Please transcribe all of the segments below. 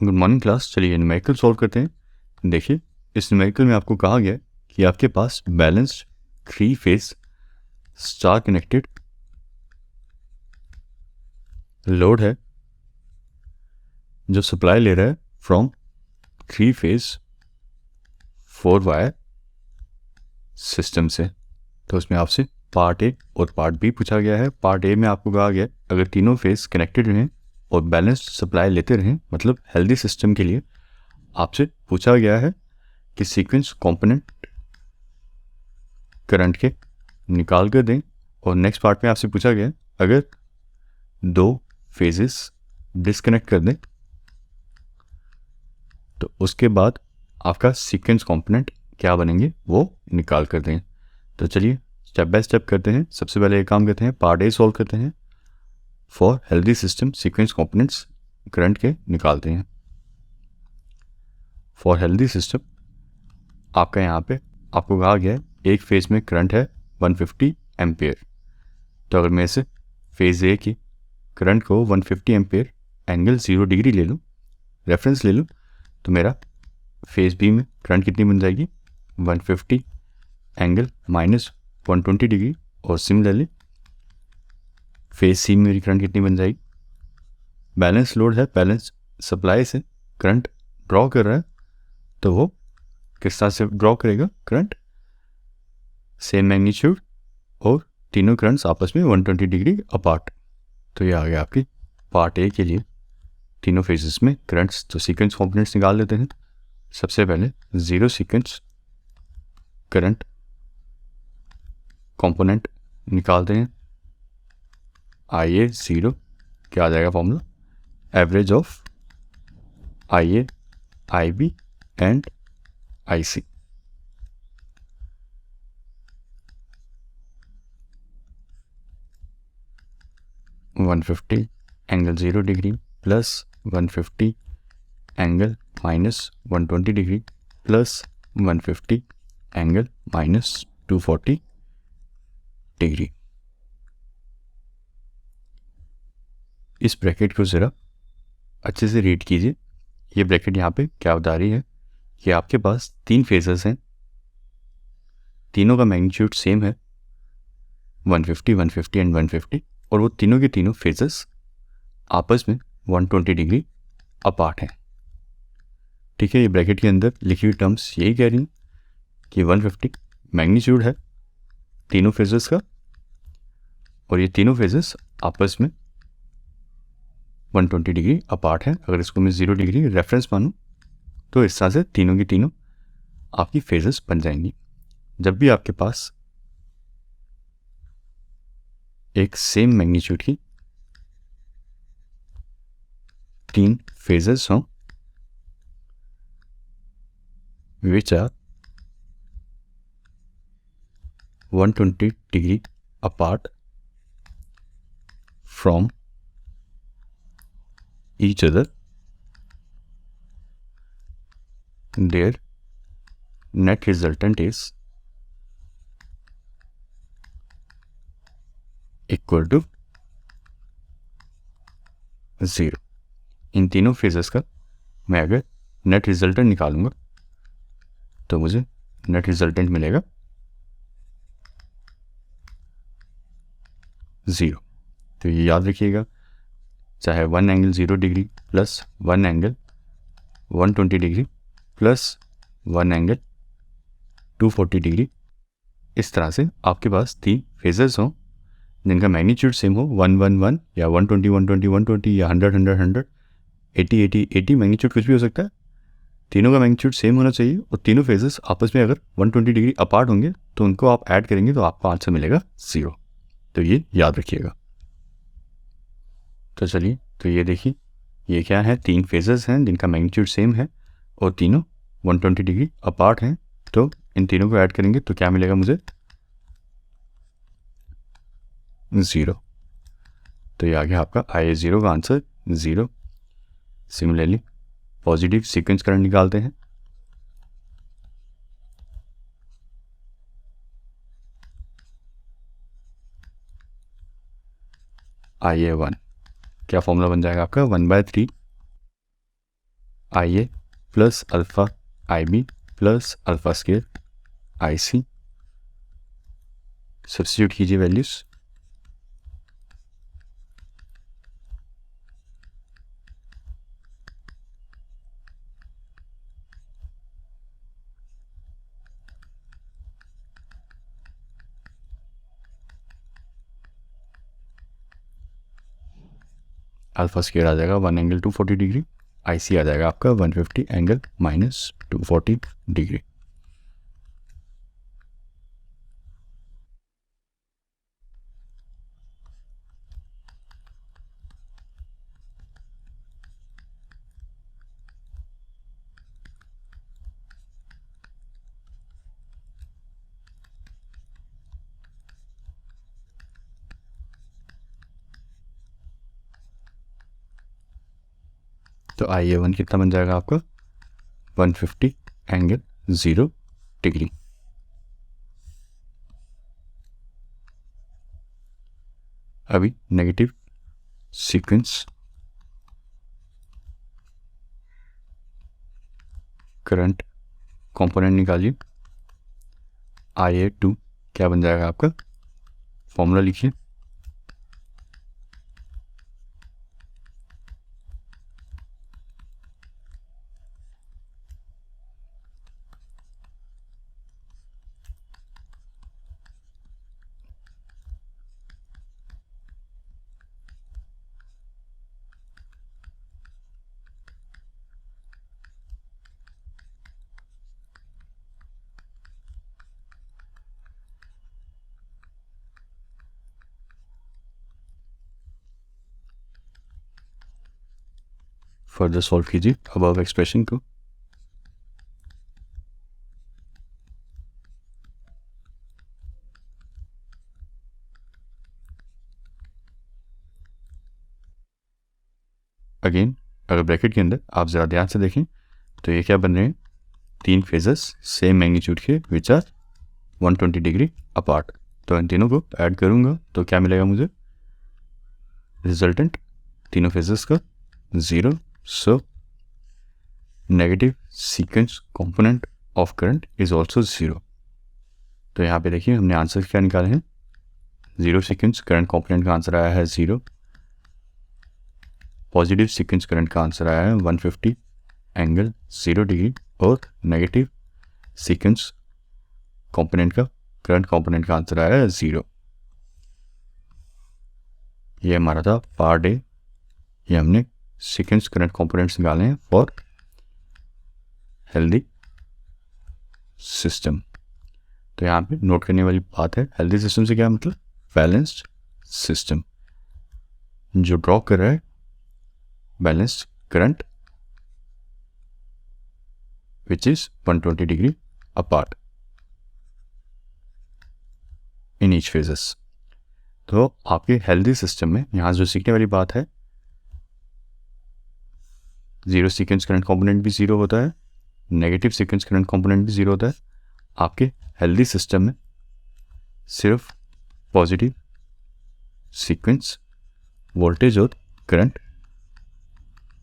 Good morning class. चलिए numerical solve करते हैं। देखिए इस न्यूमेरिकल में आपको कहा गया है कि आपके पास balanced 3 phase star connected load है जो सप्लाई ले रहा है फ्रॉम 3 फेज 4 वायर सिस्टम से। तो उसमें आपसे पार्ट ए और पार्ट बी पूछा गया है। पार्ट ए में आपको कहा गया है अगर तीनों फेज कनेक्टेड रहें और बैलेंस्ड सप्लाई लेते रहें, मतलब हेल्दी सिस्टम के लिए आपसे पूछा गया है कि सीक्वेंस कंपोनेंट करंट के निकाल कर दें। और नेक्स्ट पार्ट में आपसे पूछा गया अगर 2 फेजेस डिस्कनेक्ट कर दें तो उसके बाद आपका सीक्वेंस कंपोनेंट क्या बनेंगे वो निकाल कर दें। तो चलिए स्टेप बाय स्टेप करते हैं। सबसे पहले एक काम करते हैं, पार्ट ए सॉल्व करते हैं। For healthy system sequence components current के निकालते हैं। फॉर हेल्दी सिस्टम आपका यहाँ पे आपको कहा गया है एक फेज में करंट है 150 एम्पियर। तो अगर मैं इसे फेज ए की करंट को 150 एम्पियर एंगल 0 डिग्री ले लूँ, रेफरेंस ले लूँ, तो मेरा फेज बी में करंट कितनी बन जाएगी 150 एंगल -120 डिग्री। और सिमिलरली फेज सी में मेरी करंट कितनी बन जाएगी, बैलेंस लोड है, बैलेंस सप्लाई से करंट ड्रॉ कर रहा है, तो वो किस तरह से ड्रॉ करेगा करंट, सेम मैग्नीट्यूड और तीनों करंट्स आपस में 120 डिग्री अपार्ट। तो ये आ गया आपकी पार्ट ए के लिए तीनों फेजेस में करंट्स। तो सीक्वेंस कंपोनेंट्स निकाल लेते हैं। सबसे पहले जीरो सीक्वेंस करंट कंपोनेंट निकालते हैं। आई ए ज़ीरो क्या आ जाएगा formula, average of I A I B and I C. $150 angle 0 degree plus 150 angle -120 degree plus 150 angle -240 degree. इस ब्रैकेट को ज़रा अच्छे से रीड कीजिए। ये ब्रैकेट यहाँ पे क्या बता रही है कि आपके पास 3 फेजेस हैं, तीनों का मैग्नीट्यूड सेम है 150, 150 एंड 150, और वो तीनों के तीनों फेजेस आपस में 120 डिग्री अपार्ट हैं। ठीक है, ये ब्रैकेट के अंदर लिखी हुई टर्म्स यही कह रही हैं कि 150 मैग्नीट्यूड है तीनों फेजेस का और ये तीनों फेजेस आपस में 120 डिग्री अपार्ट हैं। अगर इसको मैं 0 डिग्री रेफरेंस मानूं तो इस तरह से तीनों की तीनों आपकी फेजेस बन जाएंगी। जब भी आपके पास एक सेम मैग्नीट्यूड की 3 फेजेस हों which are 120 degree apart from each other, their net resultant is equal to 0। इन तीनों फेजेस का मैं अगर नेट रिजल्टेंट निकालूंगा तो मुझे नेट रिजल्टेंट मिलेगा 0। तो ये याद रखिएगा, चाहे 1 angle 0 degree plus 1 angle 120 degree plus 1 angle 240 degree, इस तरह से आपके पास 3 फेजेस हों जिनका मैग्नीट्यूड सेम हो 111 या 120 120 120 या 100 100 100 80 80 80 मैग्नीट्यूड कुछ भी हो सकता है। तीनों का मैग्नीट्यूड सेम होना चाहिए और तीनों फेजेस आपस में अगर 120 डिग्री अपार्ट होंगे तो उनको आप ऐड करेंगे तो आपको आंसर मिलेगा 0। तो ये याद रखिएगा। तो चलिए, तो ये देखिए ये क्या है, 3 फेजेस हैं जिनका मैग्नीट्यूड सेम है और तीनों 120 डिग्री अपार्ट हैं। तो इन तीनों को ऐड करेंगे तो क्या मिलेगा मुझे 0। तो ये आ गया आपका आई ज़ीरो का answer 0। Similarly positive sequence current निकालते हैं। आई ए 1 क्या फॉर्मूला बन जाएगा आपका 1/3 आई ए प्लस अल्फ़ा आई बी प्लस अल्फ़ा स्केयर आई सी, सब्स्टिट्यूट कीजिए वैल्यूज़। अल्फ़ा स्केयर आ जाएगा 1 एंगल 240 डिग्री, आई सी आ जाएगा आपका 150 एंगल माइनस 240 डिग्री। तो आई ए वन कितना बन जाएगा आपका 150 एंगल 0 डिग्री। अभी नेगेटिव सीक्वेंस करंट कंपोनेंट निकालिए। आई ए टू क्या बन जाएगा आपका, फॉर्मूला लिखिए। फर्दर सॉल्व कीजिए अबव एक्सप्रेशन को। अगेन अगर ब्रैकेट के अंदर आप ज़रा ध्यान से देखें तो ये क्या बन रहे हैं, 3 फेजेस सेम मैग्नीट्यूड के विच आर 120 डिग्री अपार्ट। तो इन तीनों को ऐड करूँगा तो क्या मिलेगा मुझे, रिजल्टेंट तीनों फेजेस का 0। So negative sequence component of current is also 0। तो यहाँ पे देखिए हमने आंसर क्या निकाले हैं, 0 सीक्वेंस करंट कंपोनेंट का आंसर आया है 0, पॉजिटिव सीक्वेंस करंट का आंसर आया है 150 एंगल 0 डिग्री, और नेगेटिव सीक्वेंस कंपोनेंट का करंट कंपोनेंट का आंसर आया है 0। ये हमारा था पार्ट ए। ये हमने सीक्वेंस करंट कंपोनेंट्स निकाले हैं फॉर हेल्दी सिस्टम। तो यहाँ पे नोट करने वाली बात है, हेल्दी सिस्टम से क्या मतलब, बैलेंस्ड सिस्टम जो ड्रॉ कर रहा है balanced current which is 120 degree apart in each phases. तो आपके हेल्दी सिस्टम में यहाँ जो सीखने वाली बात है, 0 सीक्वेंस करंट कंपोनेंट भी 0 होता है, नेगेटिव सीक्वेंस करंट कंपोनेंट भी 0 होता है। आपके हेल्दी सिस्टम में सिर्फ पॉजिटिव सीक्वेंस वोल्टेज और करंट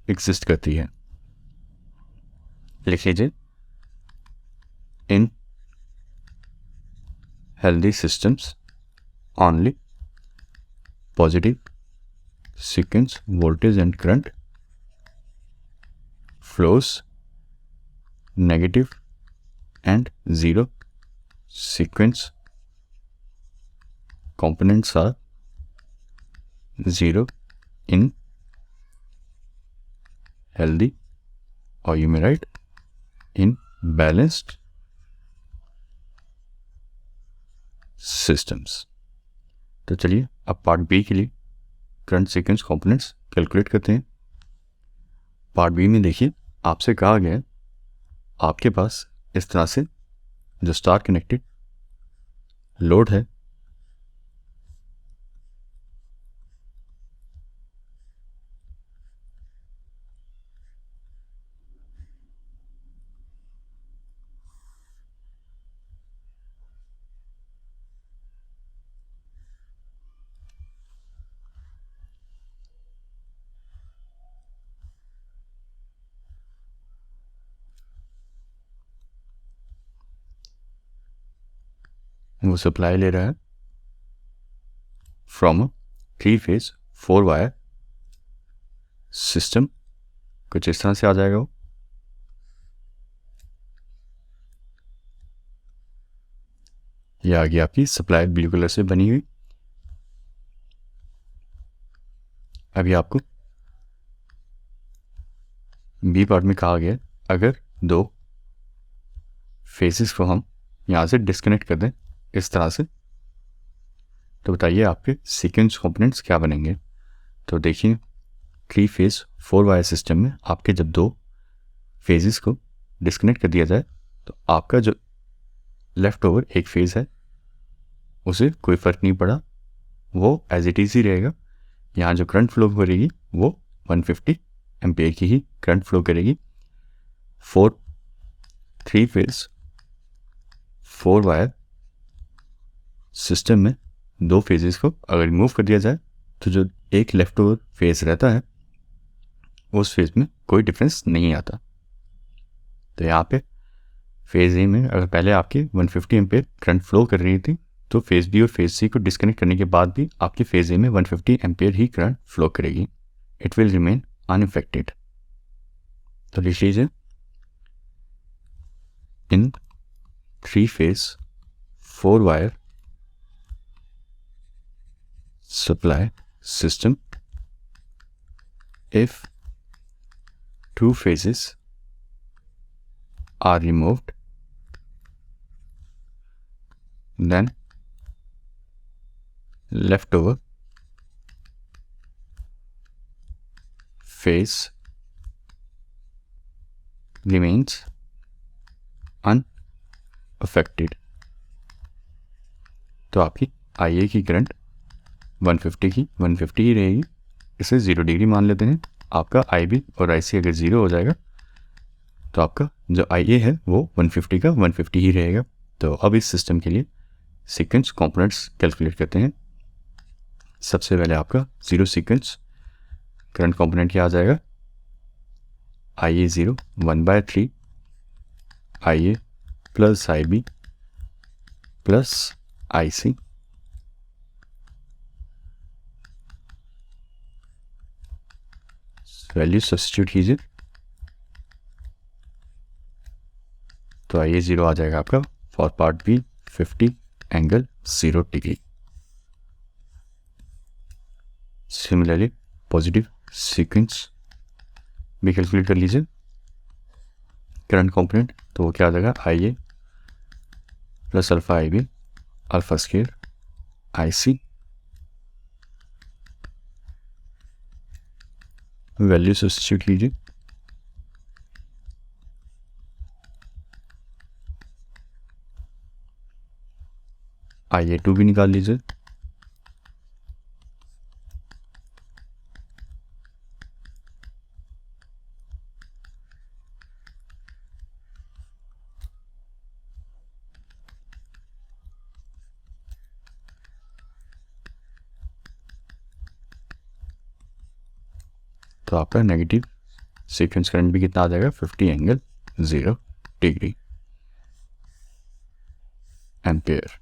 एग्जिस्ट करती है। लिख लीजिए, इन healthy systems only positive sequence voltage and current flows, negative and 0 sequence components are 0 in healthy, or you may write in balanced systems। तो चलिए अब पार्ट बी के लिए करंट सीक्वेंस कंपोनेंट्स कैलकुलेट करते हैं। पार्ट बी में देखिए आपसे कहा गया है आपके पास इस तरह से जो स्टार कनेक्टेड लोड है, वो सप्लाई ले रहा है फ्रॉम 3 फेज 4 वायर सिस्टम। कुछ इस तरह से आ जाएगा वो। ये आ गई आपकी सप्लाई ब्लू कलर से बनी हुई। अभी आपको बी पार्ट में कहा गया अगर 2 फेसेस को हम यहाँ से डिस्कनेक्ट कर दें इस तरह से, तो बताइए आपके सीक्वेंस कंपोनेंट्स क्या बनेंगे। तो देखिए 3 फेज 4 वायर सिस्टम में आपके जब 2 फेजेस को डिस्कनेक्ट कर दिया जाए तो आपका जो लेफ्ट ओवर एक फेज है उसे कोई फ़र्क नहीं पड़ा, वो एज इट इज़ ही रहेगा। यहाँ जो करंट फ्लो करेगी वो 150 एम्पेयर की ही करंट फ्लो करेगी। 3 फेज 4 वायर सिस्टम में 2 फेजेस को अगर रिमूव कर दिया जाए तो जो एक लेफ्ट ओवर फेज रहता है उस फेज में कोई डिफरेंस नहीं आता। तो यहाँ पे फेज ए में अगर पहले आपकी 150 एम्पेयर करंट फ्लो कर रही थी तो फेज बी और फेज सी को डिस्कनेक्ट करने के बाद भी आपके फेज ए में 150 एम्पेयर ही करंट फ्लो करेगी। It will remain unaffected. तो लिख लीजिए इन 3 phase 4 wire supply system, if 2 phases are removed, then leftover phase remains unaffected। तो आपकी IA की करंट 150 की 150 ही रहेगी। इसे 0 डिग्री मान लेते हैं। आपका IB और IC अगर 0 हो जाएगा तो आपका जो IA है वो 150 का 150 ही रहेगा। तो अब इस सिस्टम के लिए सीक्वेंस कंपोनेंट्स कैलकुलेट करते हैं। सबसे पहले आपका 0 सीक्वेंस करंट कंपोनेंट क्या आ जाएगा, IA 0 1/3 IA plus IB plus IC value substitute कीजिए तो IA 0 आ जाएगा आपका for part B 50 angle 0 degree. Similarly positive sequence भी कैलकुलेट कर लीजिए करंट कंपोनेंट, तो वो क्या आ जाएगा IA plus alpha IB alpha square IC value substitute कीजिए IA2 भी निकाल लीजिए तो आपका नेगेटिव सीक्वेंस करंट भी कितना आ जाएगा 50 एंगल 0 डिग्री एम्पेयर।